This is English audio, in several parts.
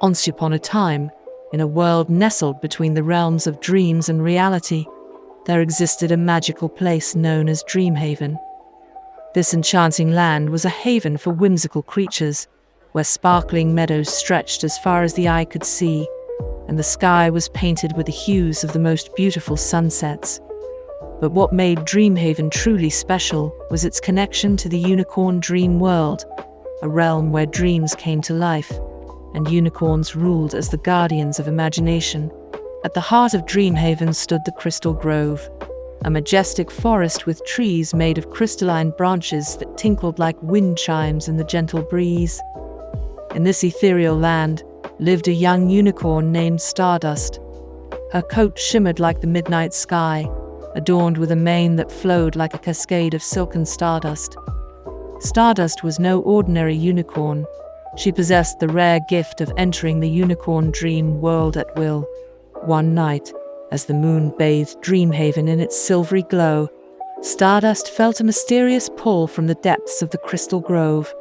Once upon a time, in a world nestled between the realms of dreams and reality, there existed a magical place known as Dreamhaven. This enchanting land was a haven for whimsical creatures, where sparkling meadows stretched as far as the eye could see, and the sky was painted with the hues of the most beautiful sunsets. But what made Dreamhaven truly special was its connection to the unicorn dream world, a realm where dreams came to life, and unicorns ruled as the guardians of imagination. At the heart of Dreamhaven stood the Crystal Grove, a majestic forest with trees made of crystalline branches that tinkled like wind chimes in the gentle breeze. In this ethereal land lived a young unicorn named Stardust. Her coat shimmered like the midnight sky, adorned with a mane that flowed like a cascade of silken stardust. Stardust was no ordinary unicorn. She possessed the rare gift of entering the unicorn dream world at will. One night, as the moon bathed Dreamhaven in its silvery glow, Stardust felt a mysterious pull from the depths of the Crystal Grove.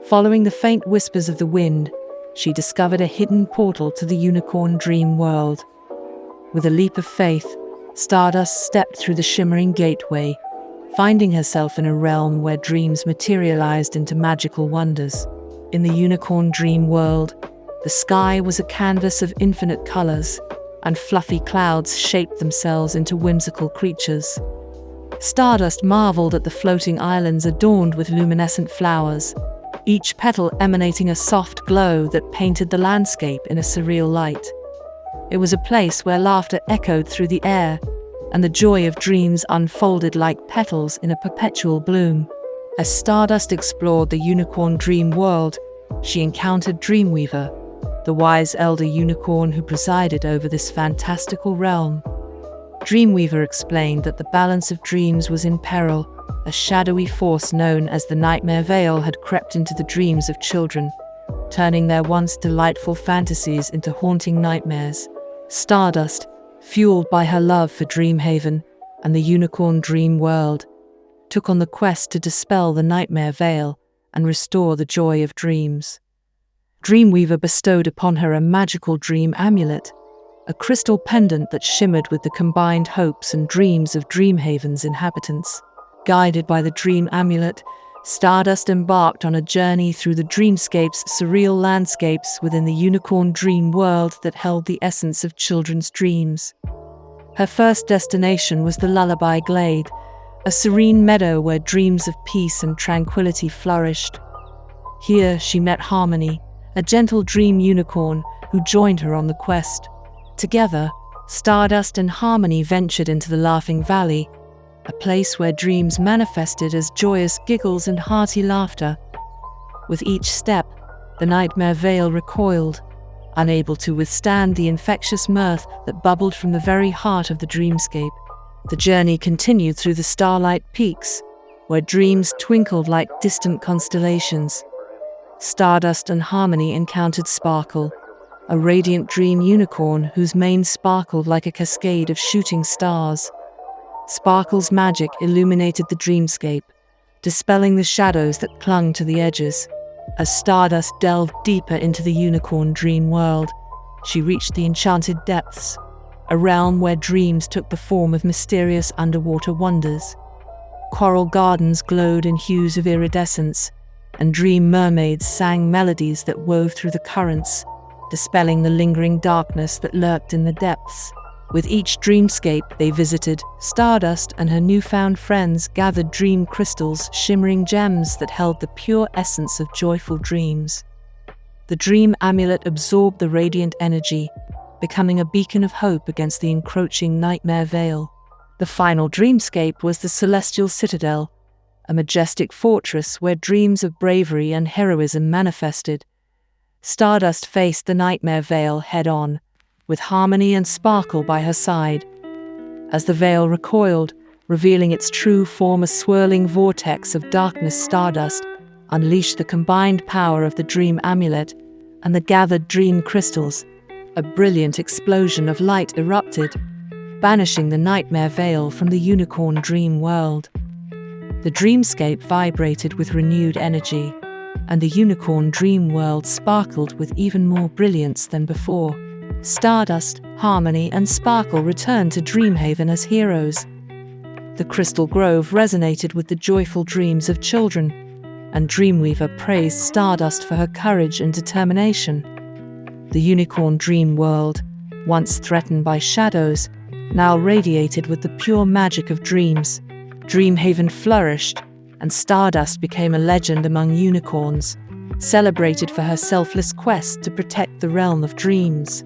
Following the faint whispers of the wind, she discovered a hidden portal to the unicorn dream world. With a leap of faith, Stardust stepped through the shimmering gateway, finding herself in a realm where dreams materialized into magical wonders. In the unicorn dream world, the sky was a canvas of infinite colors, and fluffy clouds shaped themselves into whimsical creatures. Stardust marveled at the floating islands adorned with luminescent flowers, each petal emanating a soft glow that painted the landscape in a surreal light. It was a place where laughter echoed through the air, and the joy of dreams unfolded like petals in a perpetual bloom. As Stardust explored the unicorn dream world, she encountered Dreamweaver, the wise elder unicorn who presided over this fantastical realm. Dreamweaver explained that the balance of dreams was in peril. A shadowy force known as the Nightmare Veil had crept into the dreams of children, turning their once delightful fantasies into haunting nightmares. Stardust, fueled by her love for Dreamhaven and the unicorn dream world, took on the quest to dispel the Nightmare Veil and restore the joy of dreams. Dreamweaver bestowed upon her a magical dream amulet, a crystal pendant that shimmered with the combined hopes and dreams of Dreamhaven's inhabitants. Guided by the dream amulet, Stardust embarked on a journey through the dreamscape's surreal landscapes within the unicorn dream world that held the essence of children's dreams. Her first destination was the Lullaby Glade, a serene meadow where dreams of peace and tranquility flourished. Here she met Harmony, a gentle dream unicorn who joined her on the quest. Together, Stardust and Harmony ventured into the Laughing Valley, a place where dreams manifested as joyous giggles and hearty laughter. With each step, the Nightmare Veil recoiled, unable to withstand the infectious mirth that bubbled from the very heart of the dreamscape. The journey continued through the Starlight Peaks, where dreams twinkled like distant constellations. Stardust and Harmony encountered Sparkle, a radiant dream unicorn whose mane sparkled like a cascade of shooting stars. Sparkle's magic illuminated the dreamscape, dispelling the shadows that clung to the edges. As Stardust delved deeper into the unicorn dream world, she reached the enchanted depths, a realm where dreams took the form of mysterious underwater wonders. Coral gardens glowed in hues of iridescence, and dream mermaids sang melodies that wove through the currents, dispelling the lingering darkness that lurked in the depths. With each dreamscape they visited, Stardust and her newfound friends gathered dream crystals, shimmering gems that held the pure essence of joyful dreams. The dream amulet absorbed the radiant energy, becoming a beacon of hope against the encroaching Nightmare Veil. The final dreamscape was the Celestial Citadel, a majestic fortress where dreams of bravery and heroism manifested. Stardust faced the Nightmare Veil head-on, with Harmony and Sparkle by her side. As the veil recoiled, revealing its true form, a swirling vortex of darkness, Stardust unleashed the combined power of the dream amulet and the gathered dream crystals. A brilliant explosion of light erupted, banishing the Nightmare Veil from the unicorn dream world. The dreamscape vibrated with renewed energy, and the unicorn dream world sparkled with even more brilliance than before. Stardust, Harmony, and Sparkle returned to Dreamhaven as heroes. The Crystal Grove resonated with the joyful dreams of children, and Dreamweaver praised Stardust for her courage and determination. The unicorn dream world, once threatened by shadows, now radiated with the pure magic of dreams. Dreamhaven flourished, and Stardust became a legend among unicorns, celebrated for her selfless quest to protect the realm of dreams.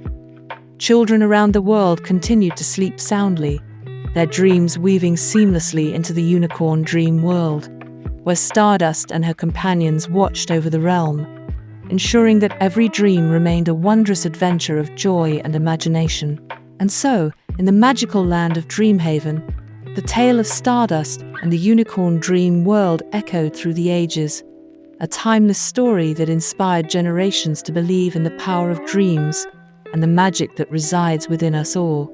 Children around the world continued to sleep soundly, their dreams weaving seamlessly into the unicorn dream world, where Stardust and her companions watched over the realm, ensuring that every dream remained a wondrous adventure of joy and imagination. And so, in the magical land of Dreamhaven, the tale of Stardust and the unicorn dream world echoed through the ages, a timeless story that inspired generations to believe in the power of dreams and the magic that resides within us all.